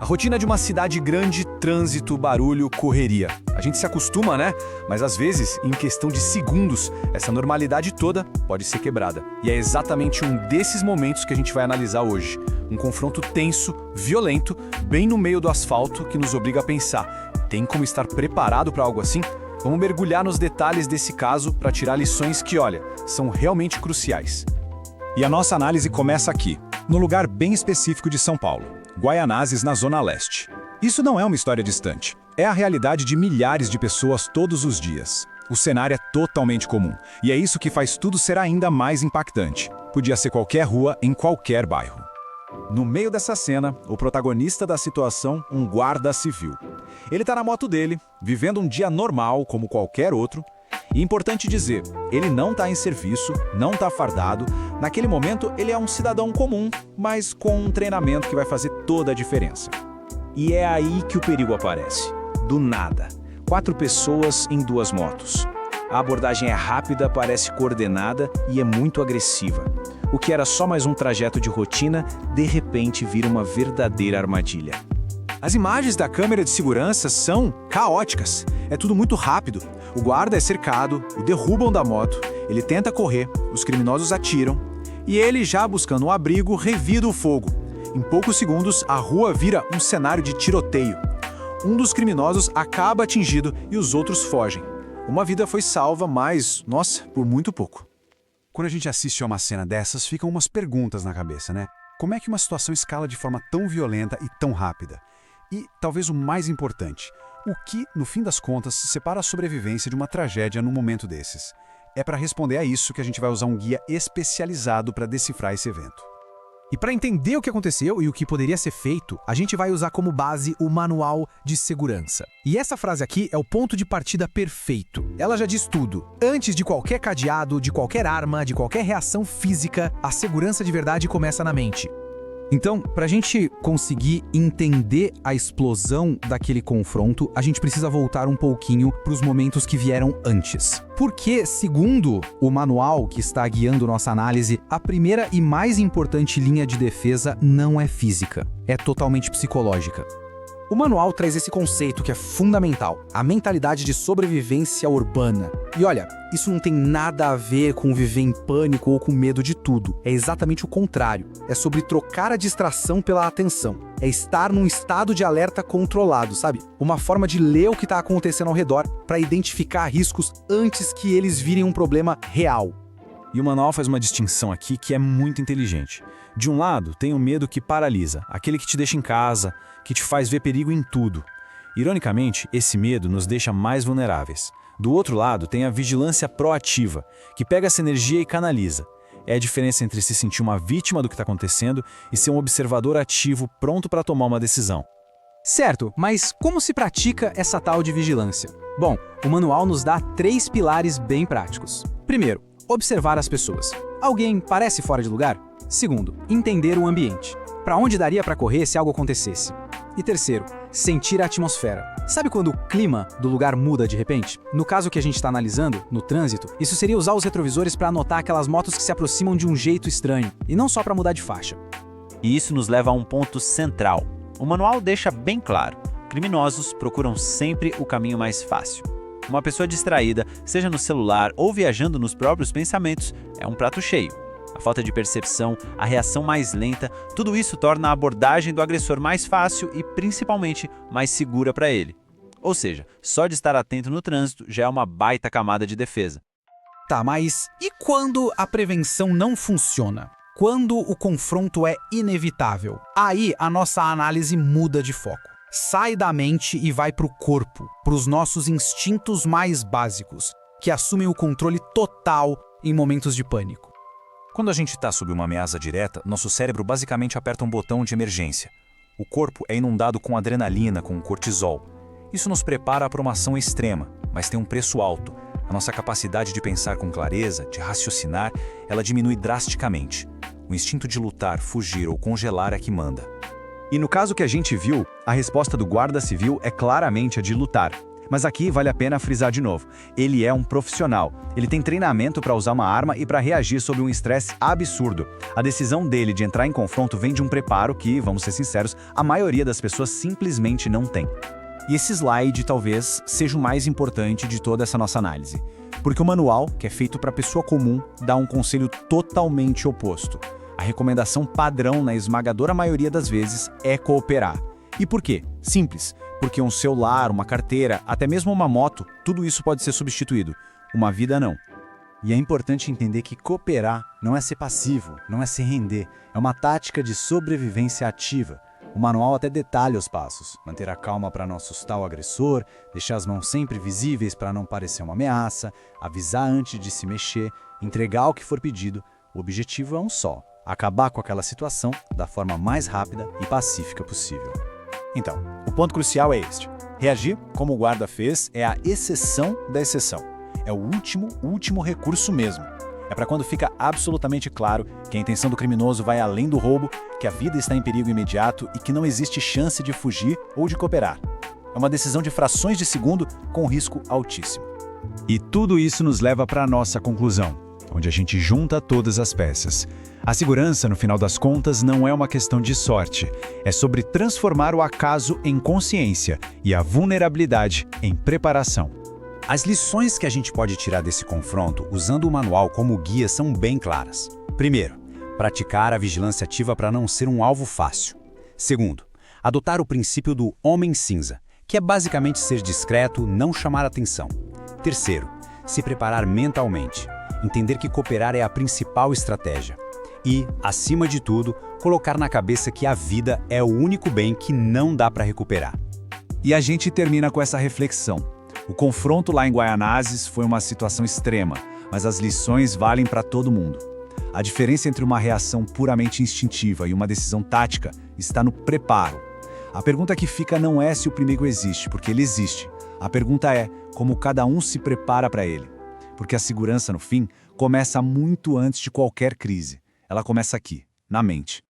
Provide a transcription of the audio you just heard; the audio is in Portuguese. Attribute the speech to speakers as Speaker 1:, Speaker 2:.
Speaker 1: A rotina de uma cidade grande, trânsito, barulho, correria. A gente se acostuma, né? Mas às vezes, em questão de segundos, essa normalidade toda pode ser quebrada. E é exatamente um desses momentos que a gente vai analisar hoje. Um confronto tenso, violento, bem no meio do asfalto que nos obriga a pensar. Tem como estar preparado para algo assim? Vamos mergulhar nos detalhes desse caso para tirar lições que, olha, são realmente cruciais.
Speaker 2: E a nossa análise começa aqui, num lugar bem específico de São Paulo, Guaianazes, na Zona Leste. Isso não é uma história distante, é a realidade de milhares de pessoas todos os dias. O cenário é totalmente comum, e é isso que faz tudo ser ainda mais impactante. Podia ser qualquer rua, em qualquer bairro. No meio dessa cena, o protagonista da situação, um guarda civil. Ele está na moto dele, vivendo um dia normal, como qualquer outro. E importante dizer, ele não está em serviço, não está fardado. Naquele momento, ele é um cidadão comum, mas com um treinamento que vai fazer toda a diferença. E é aí que o perigo aparece. Do nada. 4 pessoas em 2 motos. A abordagem é rápida, parece coordenada e é muito agressiva. O que era só mais um trajeto de rotina, de repente vira uma verdadeira armadilha. As imagens da câmera de segurança são caóticas. É tudo muito rápido. O guarda é cercado, o derrubam da moto, ele tenta correr, os criminosos atiram, e ele, já buscando um abrigo, revida o fogo. Em poucos segundos, a rua vira um cenário de tiroteio. Um dos criminosos acaba atingido e os outros fogem. Uma vida foi salva, mas, nossa, por muito pouco.
Speaker 3: Quando a gente assiste a uma cena dessas, ficam umas perguntas na cabeça, né? Como é que uma situação escala de forma tão violenta e tão rápida? E, talvez o mais importante, o que, no fim das contas, separa a sobrevivência de uma tragédia num momento desses? É para responder a isso que a gente vai usar um guia especializado para decifrar esse evento.
Speaker 4: E para entender o que aconteceu e o que poderia ser feito, a gente vai usar como base o Manual de Segurança. E essa frase aqui é o ponto de partida perfeito. Ela já diz tudo. Antes de qualquer cadeado, de qualquer arma, de qualquer reação física, a segurança de verdade começa na mente. Então, para a gente conseguir entender a explosão daquele confronto, a gente precisa voltar um pouquinho para os momentos que vieram antes. Porque, segundo o manual que está guiando nossa análise, a primeira e mais importante linha de defesa não é física, é totalmente psicológica. O manual traz esse conceito que é fundamental, a mentalidade de sobrevivência urbana. E olha, isso não tem nada a ver com viver em pânico ou com medo de tudo. É exatamente o contrário. É sobre trocar a distração pela atenção. É estar num estado de alerta controlado, sabe? Uma forma de ler o que está acontecendo ao redor para identificar riscos antes que eles virem um problema real.
Speaker 2: E o manual faz uma distinção aqui que é muito inteligente. De um lado, tem o medo que paralisa, aquele que te deixa em casa, que te faz ver perigo em tudo. Ironicamente, esse medo nos deixa mais vulneráveis. Do outro lado, tem a vigilância proativa, que pega essa energia e canaliza. É a diferença entre se sentir uma vítima do que está acontecendo e ser um observador ativo pronto para tomar uma decisão.
Speaker 4: Certo, mas como se pratica essa tal de vigilância? Bom, o manual nos dá 3 pilares bem práticos. Primeiro, observar as pessoas. Alguém parece fora de lugar? Segundo, entender o ambiente. Para onde daria para correr se algo acontecesse? E terceiro, sentir a atmosfera. Sabe quando o clima do lugar muda de repente? No caso que a gente está analisando, no trânsito, isso seria usar os retrovisores para anotar aquelas motos que se aproximam de um jeito estranho, e não só para mudar de faixa.
Speaker 5: E isso nos leva a um ponto central. O manual deixa bem claro: criminosos procuram sempre o caminho mais fácil. Uma pessoa distraída, seja no celular ou viajando nos próprios pensamentos, é um prato cheio. A falta de percepção, a reação mais lenta, tudo isso torna a abordagem do agressor mais fácil e, principalmente, mais segura para ele. Ou seja, só de estar atento no trânsito já é uma baita camada de defesa.
Speaker 4: Tá, mas e quando a prevenção não funciona? Quando o confronto é inevitável? Aí a nossa análise muda de foco. Sai da mente e vai para o corpo, para os nossos instintos mais básicos, que assumem o controle total em momentos de pânico.
Speaker 2: Quando a gente está sob uma ameaça direta, nosso cérebro basicamente aperta um botão de emergência. O corpo é inundado com adrenalina, com cortisol. Isso nos prepara para uma ação extrema, mas tem um preço alto. A nossa capacidade de pensar com clareza, de raciocinar, ela diminui drasticamente. O instinto de lutar, fugir ou congelar é que manda.
Speaker 1: E no caso que a gente viu, a resposta do guarda civil é claramente a de lutar.
Speaker 6: Mas aqui vale a pena frisar de novo. Ele é um profissional. Ele tem treinamento para usar uma arma e para reagir sob um estresse absurdo. A decisão dele de entrar em confronto vem de um preparo que, vamos ser sinceros, a maioria das pessoas simplesmente não tem.
Speaker 2: E esse slide talvez seja o mais importante de toda essa nossa análise. Porque o manual, que é feito para a pessoa comum, dá um conselho totalmente oposto. A recomendação padrão, na esmagadora maioria das vezes, é cooperar. E por quê? Simples. Porque um celular, uma carteira, até mesmo uma moto, tudo isso pode ser substituído. Uma vida não.
Speaker 6: E é importante entender que cooperar não é ser passivo, não é se render. É uma tática de sobrevivência ativa. O manual até detalha os passos. Manter a calma para não assustar o agressor, deixar as mãos sempre visíveis para não parecer uma ameaça, avisar antes de se mexer, entregar o que for pedido. O objetivo é um só: acabar com aquela situação da forma mais rápida e pacífica possível.
Speaker 2: Então, o ponto crucial é este. Reagir, como o guarda fez, é a exceção da exceção. É o último recurso mesmo. É para quando fica absolutamente claro que a intenção do criminoso vai além do roubo, que a vida está em perigo imediato e que não existe chance de fugir ou de cooperar. É uma decisão de frações de segundo com risco altíssimo.
Speaker 3: E tudo isso nos leva para a nossa conclusão, onde a gente junta todas as peças. A segurança, no final das contas, não é uma questão de sorte. É sobre transformar o acaso em consciência e a vulnerabilidade em preparação.
Speaker 2: As lições que a gente pode tirar desse confronto, usando o manual como guia, são bem claras. Primeiro, praticar a vigilância ativa para não ser um alvo fácil. Segundo, adotar o princípio do homem cinza, que é basicamente ser discreto, não chamar atenção. Terceiro, se preparar mentalmente, entender que cooperar é a principal estratégia. E, acima de tudo, colocar na cabeça que a vida é o único bem que não dá para recuperar.
Speaker 1: E a gente termina com essa reflexão. O confronto lá em Guaianazes foi uma situação extrema, mas as lições valem para todo mundo. A diferença entre uma reação puramente instintiva e uma decisão tática está no preparo. A pergunta que fica não é se o perigo existe, porque ele existe. A pergunta é como cada um se prepara para ele. Porque a segurança, no fim, começa muito antes de qualquer crise. Ela começa aqui, na mente.